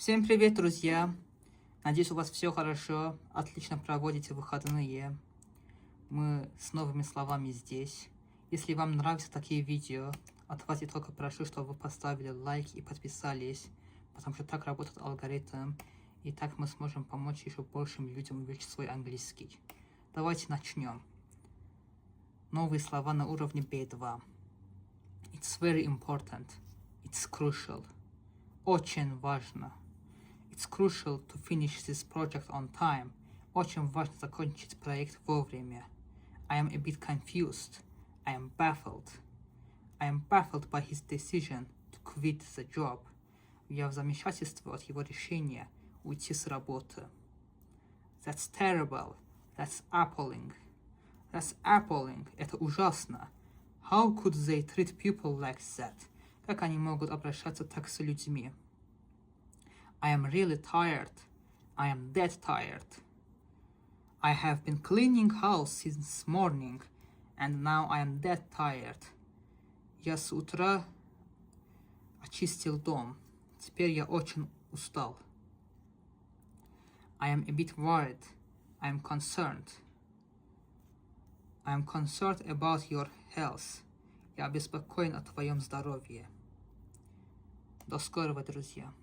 Всем привет, друзья! Надеюсь, у вас все хорошо, отлично проводите выходные. Мы с новыми словами здесь. Если вам нравятся такие видео, от вас я только прошу, чтобы вы поставили лайк и подписались, потому что так работает алгоритм, и так мы сможем помочь еще большим людям увеличить свой английский. Давайте начнем. Новые слова на уровне B2. It's very important. It's crucial. Очень важно. It's crucial to finish this project on time. Очень важно закончить проект вовремя. I am a bit confused. I am baffled. I am baffled by his decision to quit the job. Я в замешательстве от его решения уйти с работы. That's terrible. That's appalling. That's appalling. Это ужасно. How could they treat people like that? Как они могут обращаться так с людьми? I am really tired. I am dead tired. I have been cleaning house since morning, and now I am dead tired. Я с утра очистил дом. Теперь я очень устал. I am a bit worried. I am concerned. I am concerned about your health. Я обеспокоен о твоем здоровье. До скорого, друзья.